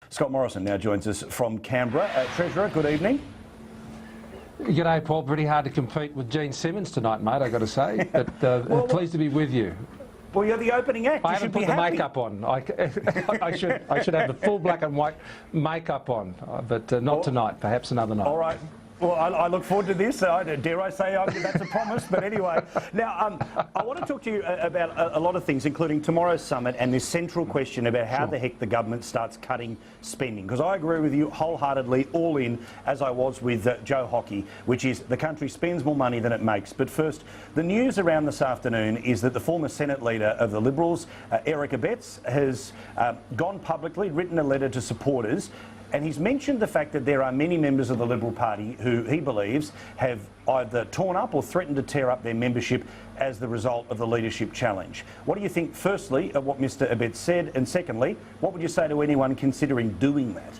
Scott Morrison now joins us from Canberra. Treasurer, good evening. G'day, Paul. Pretty hard to compete with Gene Simmons tonight, mate, I've got to say. But pleased to be with you. Well, you're the opening act. I haven't put the makeup on. I should have the full black and white makeup on, but not tonight. Perhaps another night. All right. Well, I look forward to this. Dare I say that's a promise? But anyway, now I want to talk to you about a lot of things, including tomorrow's summit and this central question about how the heck the government starts cutting spending. Because I agree with you wholeheartedly, all in, as I was with Joe Hockey, which is the country spends more money than it makes. But first, the news around this afternoon is that the former Senate leader of the Liberals, Eric Abetz, has gone publicly, written a letter to supporters. And he's mentioned the fact that there are many members of the Liberal Party who he believes have either torn up or threatened to tear up their membership as the result of the leadership challenge. What do you think, firstly, of what Mr Abetz said? And secondly, what would you say to anyone considering doing that?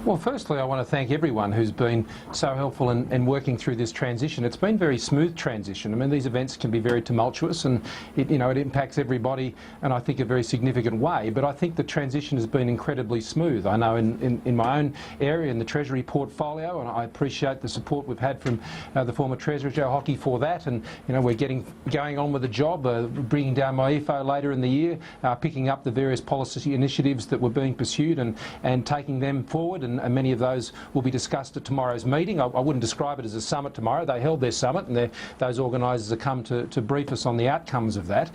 Well, firstly, I want to thank everyone who's been so helpful in working through this transition. It's been a very smooth transition. I mean, these events can be very tumultuous and, it impacts everybody in, I think, a very significant way. But I think the transition has been incredibly smooth. I know in my own area, in the Treasury portfolio, and I appreciate the support we've had from the former Treasurer, Joe Hockey, for that. And, we're going on with the job, bringing down my EFO later in the year, picking up the various policy initiatives that were being pursued and taking them forward. And many of those will be discussed at tomorrow's meeting. I wouldn't describe it as a summit tomorrow. They held their summit, and those organisers have come to brief us on the outcomes of that.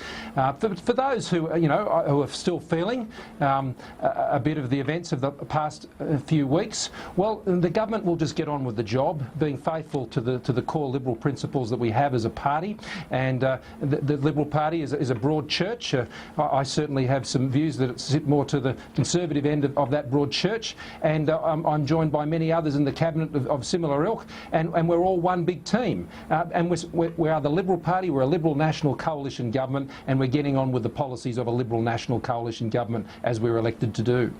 For those who are still feeling a bit of the events of the past few weeks, well, the government will just get on with the job, being faithful to the core Liberal principles that we have as a party. And the Liberal Party is a broad church. I certainly have some views that sit more to the Conservative end of that broad church, and I'm joined by many others in the cabinet of similar ilk, and we're all one big team. And we are the Liberal Party. We're a Liberal National Coalition government, and we're getting on with the policies of a Liberal National Coalition government as we're elected to do.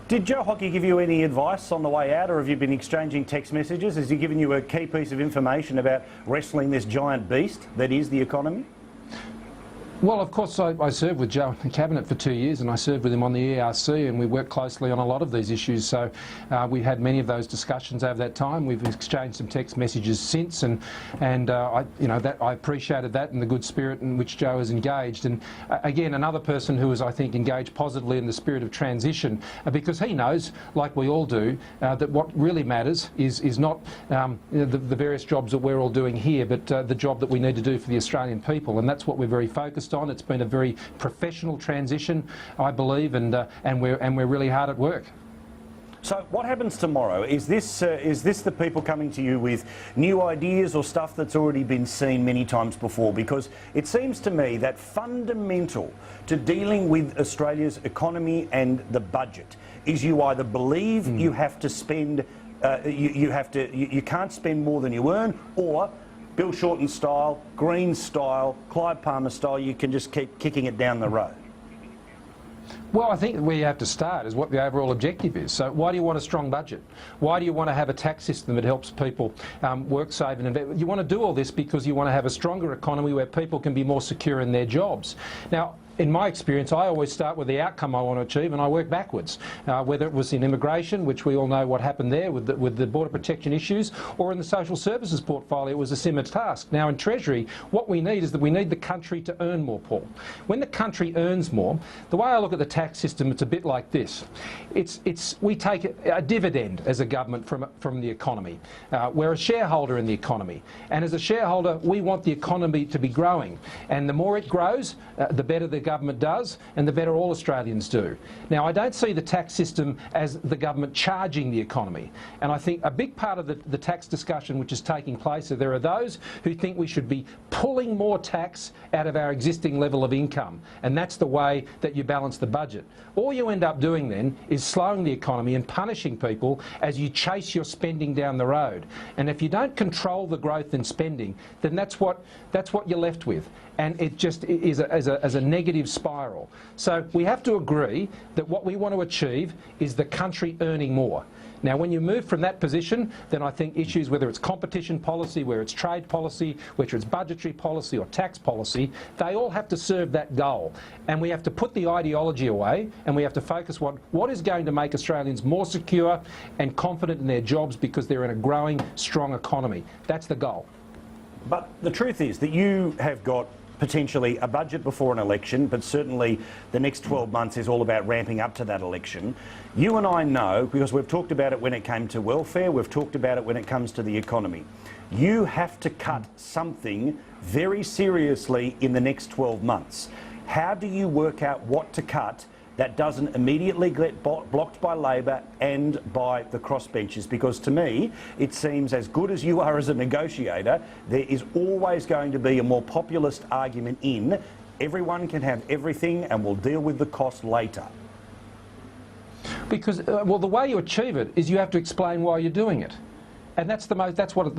Did Joe Hockey give you any advice on the way out, or have you been exchanging text messages? Has he given you a key piece of information about wrestling this giant beast that is the economy? Well, of course, I served with Joe in the Cabinet for 2 years, and I served with him on the ERC, and we worked closely on a lot of these issues. So we had many of those discussions over that time. We've exchanged some text messages since, and I appreciated that and the good spirit in which Joe is engaged. And again, another person who is, I think, engaged positively in the spirit of transition, because he knows, like we all do, that what really matters is not the various jobs that we're all doing here, but the job that we need to do for the Australian people, and that's what we're very focused on. It's been a very professional transition, I believe, and we're really hard at work. So what happens tomorrow? Is this the people coming to you with new ideas or stuff that's already been seen many times before? Because it seems to me that fundamental to dealing with Australia's economy and the budget is you either believe you have to spend, you can't spend more than you earn, or Bill Shorten style, Green style, Clive Palmer style, you can just keep kicking it down the road. Well, I think where you have to start is what the overall objective is. So why do you want a strong budget? Why do you want to have a tax system that helps people work, save and invest? You want to do all this because you want to have a stronger economy where people can be more secure in their jobs. Now, in my experience, I always start with the outcome I want to achieve, and I work backwards. Whether it was in immigration, which we all know what happened there with the border protection issues, or in the social services portfolio, it was a similar task. Now, in Treasury, what we need is that we need the country to earn more, Paul. When the country earns more, the way I look at the tax system, it's a bit like this. We take a dividend as a government from the economy. We're a shareholder in the economy, and as a shareholder, we want the economy to be growing. And the more it grows, the better the government does, and the better all Australians do. Now, I don't see the tax system as the government charging the economy, and I think a big part of the tax discussion which is taking place, there are those who think we should be pulling more tax out of our existing level of income, and that's the way that you balance the budget. All you end up doing then is slowing the economy and punishing people as you chase your spending down the road. And if you don't control the growth in spending, then that's what you're left with, and it just is as a negative spiral. So we have to agree that what we want to achieve is the country earning more. Now, when you move from that position, then I think issues, whether it's competition policy, whether it's trade policy, whether it's budgetary policy or tax policy, they all have to serve that goal. And we have to put the ideology away, and we have to focus on what is going to make Australians more secure and confident in their jobs, because they're in a growing, strong economy. That's the goal. But the truth is that you have got potentially a budget before an election, but certainly the next 12 months is all about ramping up to that election. You and I know, because we've talked about it when it came to welfare, we've talked about it when it comes to the economy. You have to cut something very seriously in the next 12 months. How do you work out what to cut that doesn't immediately get blocked by Labor and by the crossbenchers? Because to me, it seems, as good as you are as a negotiator, there is always going to be a more populist argument in everyone can have everything and we'll deal with the cost later. Because, well, the way you achieve it is you have to explain why you're doing it. And that's the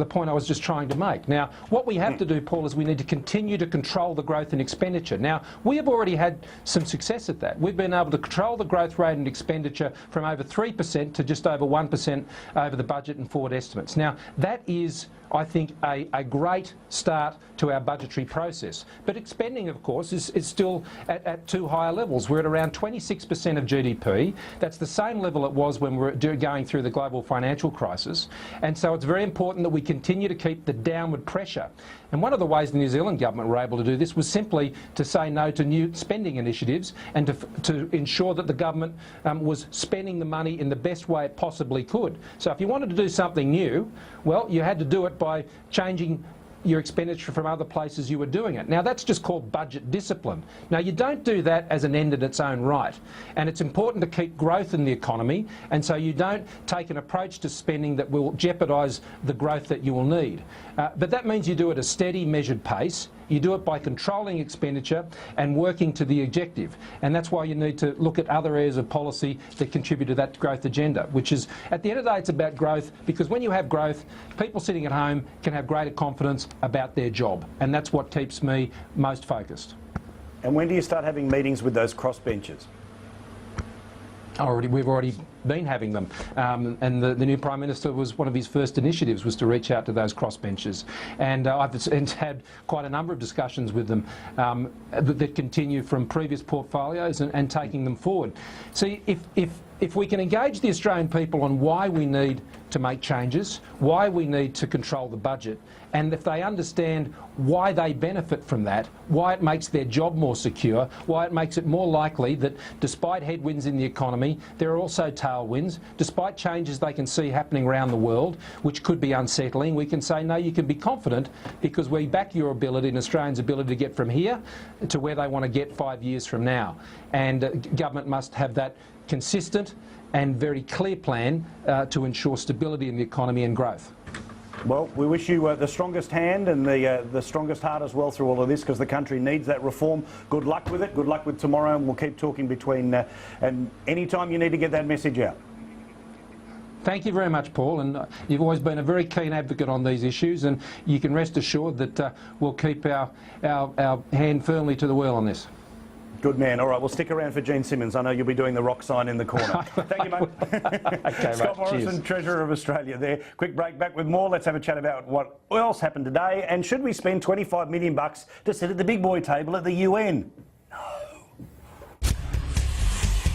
point I was just trying to make. Now, what we have to do, Paul, is we need to continue to control the growth in expenditure. Now, we have already had some success at that. We've been able to control the growth rate in expenditure from over 3% to just over 1% over the budget and forward estimates. Now, that is, I think, a great start to our budgetary process. But expending, of course, is still at too high levels. We're at around 26% of GDP. That's the same level it was when we were going through the global financial crisis. And so it's very important that we continue to keep the downward pressure. And one of the ways the New Zealand government were able to do this was simply to say no to new spending initiatives and to ensure that the government was spending the money in the best way it possibly could. So if you wanted to do something new, well, you had to do it by changing your expenditure from other places you were doing it. Now, that's just called budget discipline. Now, you don't do that as an end in its own right. And it's important to keep growth in the economy, and so you don't take an approach to spending that will jeopardise the growth that you will need. But that means you do it at a steady, measured pace. You do it by controlling expenditure and working to the objective. And that's why you need to look at other areas of policy that contribute to that growth agenda, which is, at the end of the day, it's about growth, because when you have growth, people sitting at home can have greater confidence about their job. And that's what keeps me most focused. And when do you start having meetings with those crossbenchers? We've already been having them, and the new Prime Minister, was one of his first initiatives was to reach out to those crossbenchers, and I've had quite a number of discussions with them that continue from previous portfolios and taking them forward. See, if we can engage the Australian people on why we need to make changes, why we need to control the budget, and if they understand why they benefit from that, why it makes their job more secure, why it makes it more likely that despite headwinds in the economy, there are also tailwinds, despite changes they can see happening around the world, which could be unsettling, we can say, no, you can be confident because we back your ability and Australians' ability to get from here to where they want to get 5 years from now. And government must have that consistent and very clear plan to ensure stability in the economy and growth. Well, we wish you the strongest hand and the strongest heart as well through all of this, because the country needs that reform. Good luck with it. Good luck with tomorrow, and we'll keep talking between and any time you need to get that message out. Thank you very much, Paul, and you've always been a very keen advocate on these issues, and you can rest assured that we'll keep our hand firmly to the wheel on this. Good man. All right, we'll stick around for Gene Simmons. I know you'll be doing the rock sign in the corner. Thank you, mate. Okay, Scott mate. Morrison, Cheers. Treasurer of Australia there. Quick break, back with more. Let's have a chat about what else happened today, and should we spend $25 million to sit at the big boy table at the UN?